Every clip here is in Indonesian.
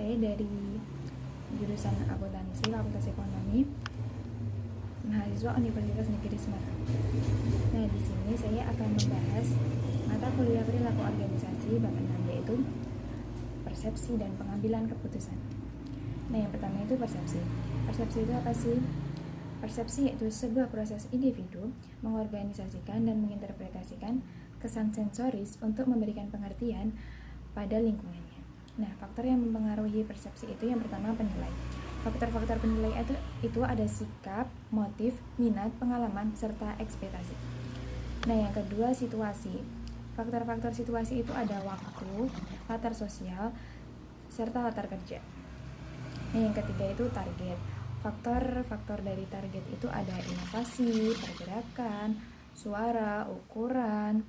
saya dari jurusan akuntansi Fakultas Ekonomi, mahasiswa Universitas Negeri Semarang. Nah, di sini saya akan membahas mata kuliah perilaku organisasi bab 6, yaitu persepsi dan pengambilan keputusan. Nah, yang pertama itu persepsi. Persepsi itu apa sih? Persepsi yaitu sebuah proses individu mengorganisasikan dan menginterpretasikan kesan sensoris untuk memberikan pengertian pada lingkungannya. Nah, faktor yang mempengaruhi persepsi itu yang pertama penilai. Faktor-faktor penilai itu ada sikap, motif, minat, pengalaman, serta ekspektasi. Nah, yang kedua situasi. Faktor-faktor situasi itu ada waktu, latar sosial, serta latar kerja. Nah, yang ketiga itu target. Faktor-faktor dari target itu ada inovasi, pergerakan, suara, ukuran,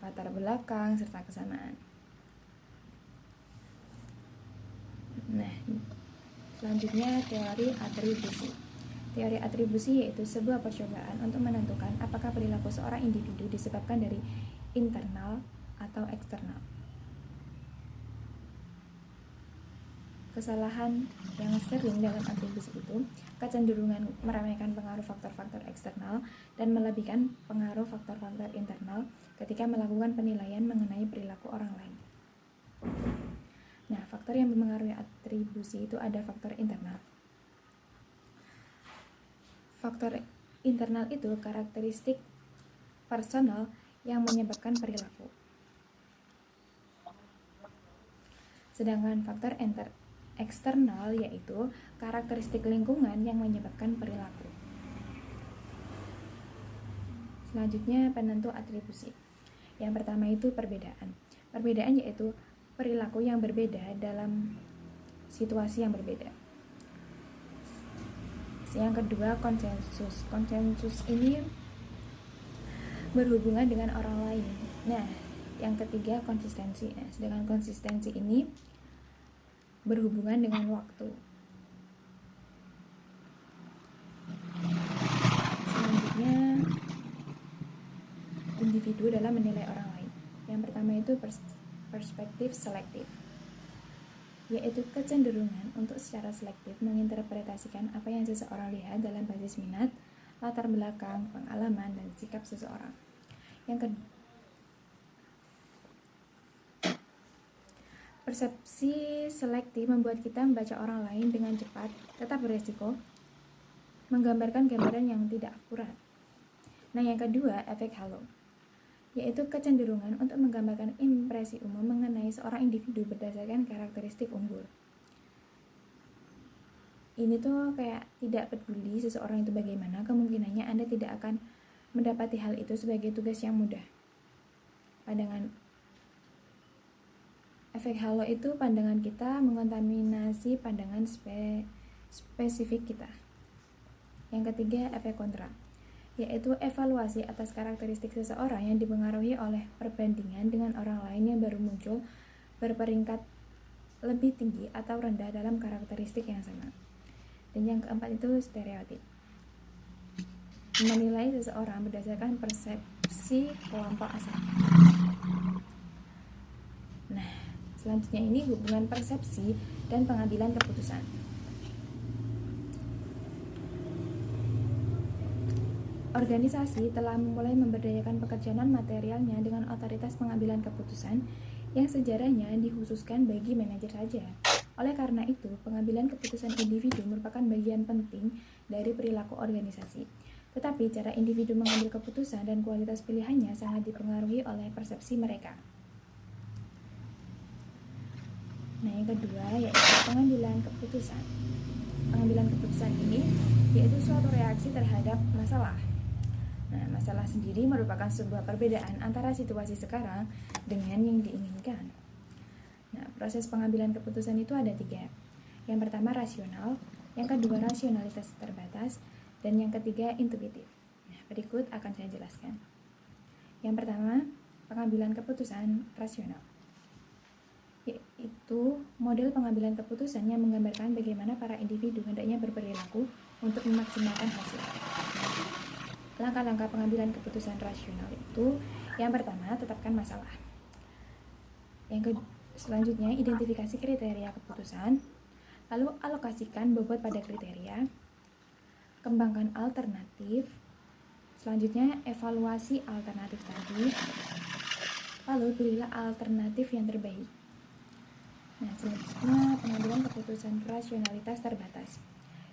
latar belakang, serta kesamaan. Nah, selanjutnya teori atribusi. Teori atribusi yaitu sebuah percobaan untuk menentukan apakah perilaku seorang individu disebabkan dari internal atau eksternal. Kesalahan yang sering dalam atribusi itu kecenderungan meremehkan pengaruh faktor-faktor eksternal dan melebihkan pengaruh faktor-faktor internal ketika melakukan penilaian mengenai perilaku orang lain. Nah, faktor yang mempengaruhi atribusi itu ada faktor internal. Faktor internal itu karakteristik personal yang menyebabkan perilaku. Sedangkan faktor eksternal yaitu karakteristik lingkungan yang menyebabkan perilaku. Selanjutnya penentu atribusi. Yang pertama itu perbedaan. Perbedaan yaitu perilaku yang berbeda dalam situasi yang berbeda. Yang kedua konsensus. Konsensus ini berhubungan dengan orang lain. Nah, yang ketiga konsistensi. Nah, sedangkan konsistensi ini berhubungan dengan waktu. Selanjutnya individu dalam menilai orang lain. Yang pertama itu perspektif selektif, yaitu kecenderungan untuk secara selektif menginterpretasikan apa yang seseorang lihat dalam basis minat, latar belakang, pengalaman, dan sikap seseorang. Yang kedua, persepsi selektif membuat kita membaca orang lain dengan cepat, tetap beresiko, menggambarkan gambaran yang tidak akurat. Nah, yang kedua, efek halo, yaitu kecenderungan untuk menggambarkan impresi umum mengenai seorang individu berdasarkan karakteristik unggul. Ini tuh kayak tidak peduli seseorang itu bagaimana, kemungkinannya Anda tidak akan mendapati hal itu sebagai tugas yang mudah. Pandangan efek halo itu pandangan kita mengontaminasi pandangan spesifik kita. Yang ketiga, efek kontra, yaitu evaluasi atas karakteristik seseorang yang dipengaruhi oleh perbandingan dengan orang lain yang baru muncul berperingkat lebih tinggi atau rendah dalam karakteristik yang sama. Dan yang keempat itu stereotip, menilai seseorang berdasarkan persepsi kelompok asal. Nah, selanjutnya ini hubungan persepsi dan pengambilan keputusan. Organisasi telah mulai memberdayakan pekerja non-materialnya dengan otoritas pengambilan keputusan yang sejarahnya dikhususkan bagi manajer saja. Oleh karena itu, pengambilan keputusan individu merupakan bagian penting dari perilaku organisasi. Tetapi cara individu mengambil keputusan dan kualitas pilihannya sangat dipengaruhi oleh persepsi mereka. Nah, yang kedua yaitu pengambilan keputusan. Pengambilan keputusan ini yaitu suatu reaksi terhadap masalah. Nah, masalah sendiri merupakan sebuah perbedaan antara situasi sekarang dengan yang diinginkan. Nah, proses pengambilan keputusan itu ada 3. Yang pertama rasional, yang kedua rasionalitas terbatas, dan yang ketiga intuitif. Nah, berikut akan saya jelaskan. Yang pertama, pengambilan keputusan rasional, yaitu model pengambilan keputusan yang menggambarkan bagaimana para individu hendaknya berperilaku untuk memaksimalkan hasil. Langkah-langkah pengambilan keputusan rasional itu yang pertama, tetapkan masalah. Selanjutnya, identifikasi kriteria keputusan, lalu alokasikan bobot pada kriteria, kembangkan alternatif, selanjutnya evaluasi alternatif tadi, lalu pilihlah alternatif yang terbaik. Nah, selanjutnya pengambilan keputusan rasionalitas terbatas,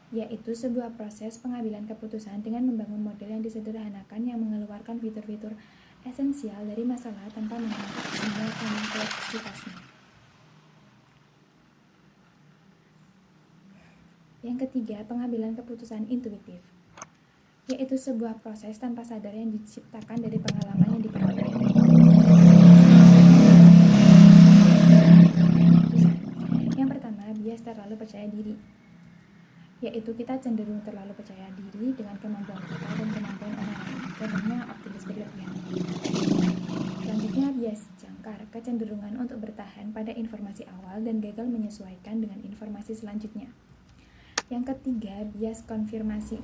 yaitu sebuah proses pengambilan keputusan dengan membangun model yang disederhanakan yang mengeluarkan fitur-fitur esensial dari masalah tanpa mengangkat semua kompleksitasnya. Yang ketiga, pengambilan keputusan intuitif, yaitu sebuah proses tanpa sadar yang diciptakan dari pengalaman yang diperoleh. Yang pertama, bias terlalu percaya diri, yaitu kita cenderung terlalu percaya diri dengan kemampuan kita dan kemampuan orang lain, contohnya optimis berlebihan. Selanjutnya, bias jangkar, kecenderungan untuk bertahan pada informasi awal dan gagal menyesuaikan dengan informasi selanjutnya. Yang ketiga, bias konfirmasi,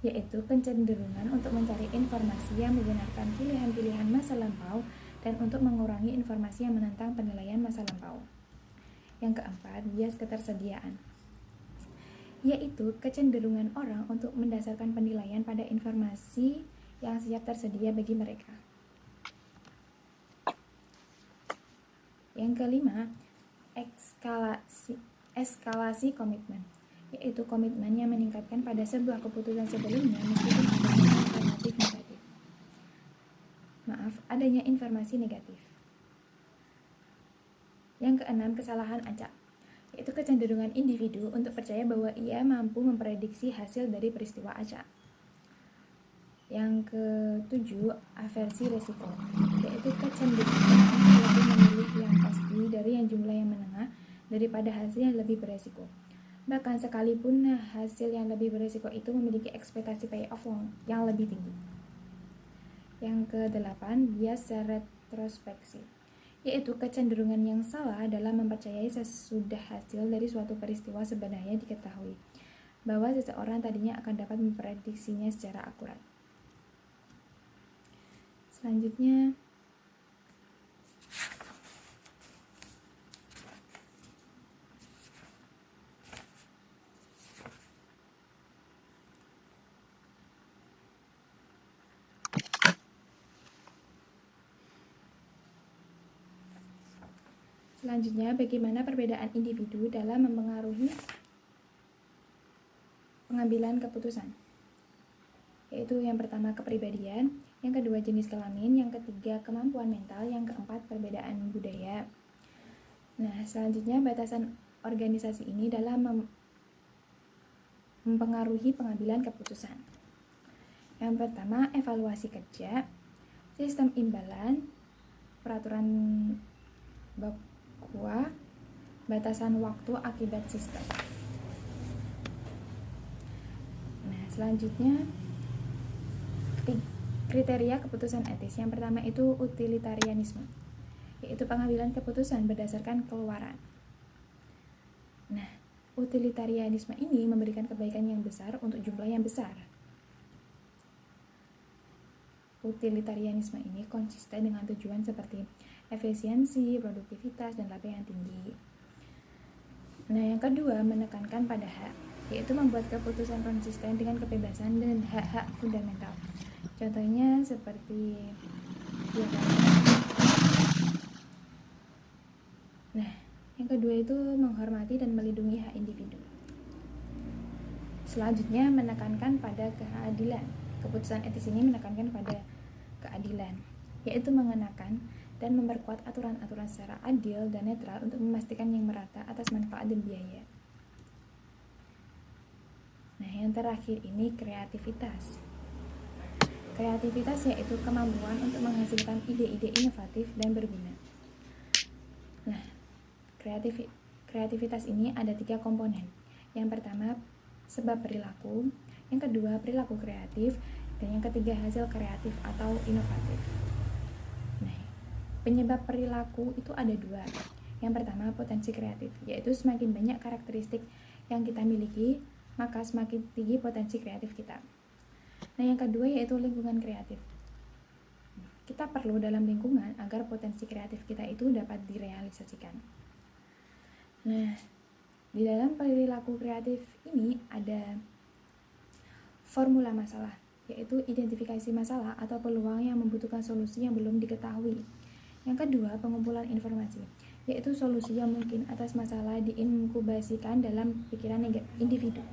yaitu kecenderungan untuk mencari informasi yang membenarkan pilihan-pilihan masa lampau dan untuk mengurangi informasi yang menentang penilaian masa lampau. Yang keempat, bias ketersediaan, yaitu kecenderungan orang untuk mendasarkan penilaian pada informasi yang siap tersedia bagi mereka. Yang kelima, eskalasi komitmen, yaitu komitmen yang meningkatkan pada sebuah keputusan sebelumnya meskipun adanya informasi negatif. Yang keenam, kesalahan acak, yaitu kecenderungan individu untuk percaya bahwa ia mampu memprediksi hasil dari peristiwa acak. Yang ketujuh, aversi resiko, yaitu kecenderungan untuk lebih memilih yang pasti dari yang jumlah yang menengah daripada hasil yang lebih beresiko. Bahkan sekalipun hasil yang lebih beresiko itu memiliki ekspektasi payoff yang lebih tinggi. Yang kedelapan, bias retrospeksi, yaitu kecenderungan yang salah dalam mempercayai sesudah hasil dari suatu peristiwa sebenarnya diketahui bahwa seseorang tadinya akan dapat memprediksinya secara akurat. Selanjutnya, bagaimana perbedaan individu dalam mempengaruhi pengambilan keputusan, yaitu yang pertama kepribadian, yang kedua jenis kelamin, yang ketiga kemampuan mental, yang keempat perbedaan budaya. Nah, selanjutnya batasan organisasi ini dalam mempengaruhi pengambilan keputusan. Yang pertama, evaluasi kerja, sistem imbalan, peraturan bahwa batasan waktu akibat sistem. Nah, selanjutnya kriteria keputusan etis. Yang pertama itu utilitarianisme, yaitu pengambilan keputusan berdasarkan keluaran. Nah, utilitarianisme ini memberikan kebaikan yang besar untuk jumlah yang besar. Utilitarianisme ini konsisten dengan tujuan seperti efisiensi, produktivitas, dan laba yang tinggi. Nah, yang kedua, menekankan pada hak, yaitu membuat keputusan konsisten dengan kebebasan dan hak-hak fundamental. Contohnya seperti Nah, yang kedua itu menghormati dan melindungi hak individu. Selanjutnya, menekankan pada keadilan. Keputusan etis ini menekankan pada keadilan, yaitu mengenakan dan memperkuat aturan-aturan secara adil dan netral untuk memastikan yang merata atas manfaat dan biaya. Nah, yang terakhir ini kreativitas. Kreativitas yaitu kemampuan untuk menghasilkan ide-ide inovatif dan berguna. Nah, kreativitas ini ada 3 komponen. Yang pertama, sebab perilaku, yang kedua, perilaku kreatif, dan yang ketiga, hasil kreatif atau inovatif. Nah, penyebab perilaku itu ada 2. Yang pertama, potensi kreatif, yaitu semakin banyak karakteristik yang kita miliki, maka semakin tinggi potensi kreatif kita. Nah, yang kedua yaitu lingkungan kreatif. kita perlu dalam lingkungan agar potensi kreatif kita itu dapat direalisasikan. Nah, di dalam perilaku kreatif ini ada formula masalah, yaitu identifikasi masalah atau peluang yang membutuhkan solusi yang belum diketahui. Yang kedua, pengumpulan informasi, yaitu solusi yang mungkin atas masalah diinkubasikan dalam pikiran individu.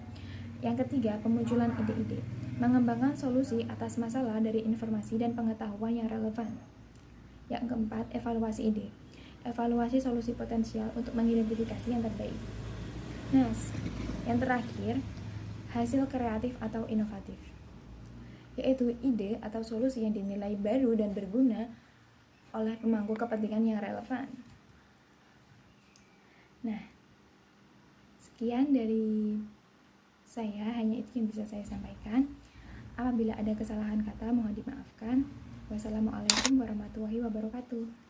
Yang ketiga, pemunculan ide-ide, mengembangkan solusi atas masalah dari informasi dan pengetahuan yang relevan. Yang keempat, evaluasi ide, evaluasi solusi potensial untuk mengidentifikasi yang terbaik. Nah, yang terakhir, hasil kreatif atau inovatif, yaitu ide atau solusi yang dinilai baru dan berguna oleh pemangku kepentingan yang relevan. Nah, sekian dari saya, hanya itu yang bisa saya sampaikan. Apabila ada kesalahan kata, mohon dimaafkan. Wassalamualaikum warahmatullahi wabarakatuh.